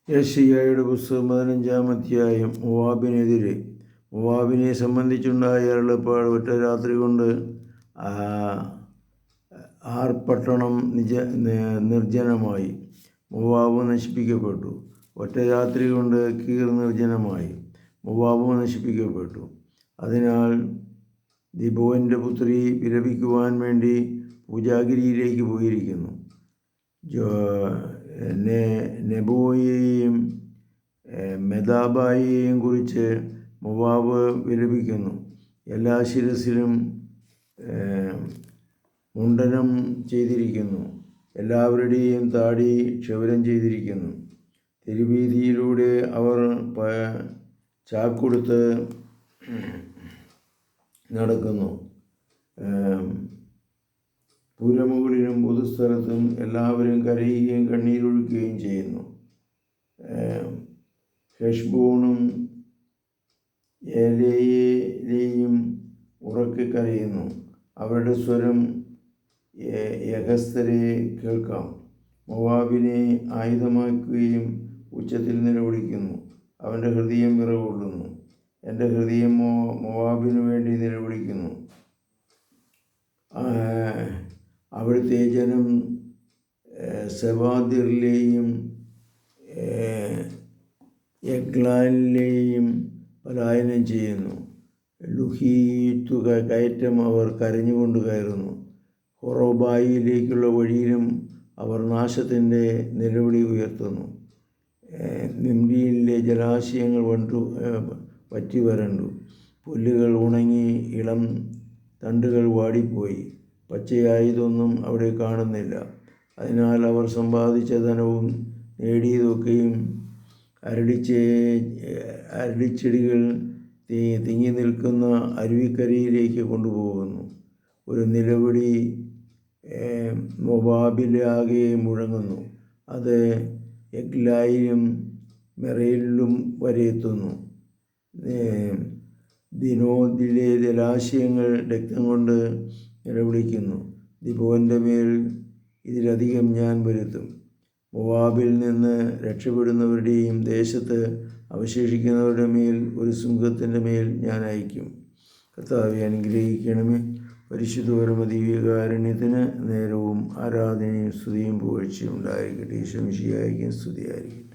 യെശയ്യായുടെ പുസ്തകം 15-ാം അധ്യായം. മോവാബിനെതിരെ. മോവാബിനെ സംബന്ധിച്ചുണ്ടായ അരുളപ്പാട്. ഒറ്റ രാത്രി കൊണ്ട് ആർപ്പട്ടണം നിർജ്ജനമായി. മോവാബ് നശിപ്പിക്കപ്പെട്ടു. ഒറ്റ രാത്രി കൊണ്ട് കീർ നിർജ്ജനമായി. മോവാബ് നശിപ്പിക്കപ്പെട്ടു. അതിനാൽ ദിബോൻ്റെ പുത്രി വിലപിക്കുവാൻ വേണ്ടി പൂജാഗിരിയിലേക്ക് പോയിരിക്കുന്നു. നെബോയെയും മെദാബായെയും കുറിച്ച് മോവാബ് വിലപിക്കുന്നു. എല്ലാ ശിരസിലും മുണ്ഡനം ചെയ്തിരിക്കുന്നു. എല്ലാവരുടെയും താടി ക്ഷൗരം ചെയ്തിരിക്കുന്നു. തെരുവീതിയിലൂടെ അവർ ചാക്കുടുത്ത് നടക്കുന്നു. പുരമുകളിലും പൊതുസ്ഥലത്തും എല്ലാവരും കരയുകയും കണ്ണീരൊഴുക്കുകയും ചെയ്യുന്നു. ഹെഷ്ബോണും ഏലേയും ഉറക്കെ കരയുന്നു. അവരുടെ സ്വരം യഹസ്തരെ കേൾക്കാം. മോവാബിനെ ആയുധമാക്കുകയും ഉച്ചത്തിൽ നിലവിളിക്കുന്നു. അവൻ്റെ ഹൃദയം വിറകൊള്ളുന്നു. എൻ്റെ ഹൃദയം മോവാബിനു വേണ്ടി നിലവിളിക്കുന്നു. അവിടുത്തെ ജനം സെവാദിറിലെയും എഗ്ലാനിലെയും പലായനം ചെയ്യുന്നു. ലുഹീത്തു കയറ്റം അവർ കരഞ്ഞുകൊണ്ട് കയറുന്നു. ഹൊറോബായിലേക്കുള്ള വഴിയിലും അവർ നാശത്തിൻ്റെ നിലവിളി ഉയർത്തുന്നു. നിമ്രിയിലെ ജലാശയങ്ങൾ വറ്റി വരണ്ടു. പുല്ലുകൾ ഉണങ്ങി, ഇളം തണ്ടുകൾ വാടിപ്പോയി. പച്ചയായതൊന്നും അവിടെ കാണുന്നില്ല. അതിനാൽ അവർ സമ്പാദിച്ച ധനവും നേടിയതൊക്കെയും അരളിച്ചെടികൾ തിങ്ങി നിൽക്കുന്ന അരുവിക്കരയിലേക്ക് കൊണ്ടുപോകുന്നു. ഒരു നിലവിളി മോവാബിലാകെ മുഴങ്ങുന്നു. അത് എഗ്ലായിലും മെറയിലും വരെ എത്തുന്നു. ദിനോദിലെ ജലാശയങ്ങൾ രക്തം കൊണ്ട് നിലവിളിക്കുന്നു. ദിബോൻ്റെ മേൽ ഇതിലധികം ഞാൻ വരുത്തും. മോവാബിൽ നിന്ന് രക്ഷപ്പെടുന്നവരുടെയും ദേശത്ത് അവശേഷിക്കുന്നവരുടെ മേൽ ഒരു സിംഹത്തിൻ്റെ മേൽ ഞാൻ അയക്കും. കർത്താവെ, അനുഗ്രഹിക്കണമേ. പരിശുദ്ധ പരമ ദിവ്യകാരുണ്യത്തിന് നേരവും ആരാധനയും സ്തുതിയും പുകഴ്ചയും ഉണ്ടായിരിക്കട്ടെ. ഈശോ മിശിഹായ്ക്കും സ്തുതിയായിരിക്കട്ടെ.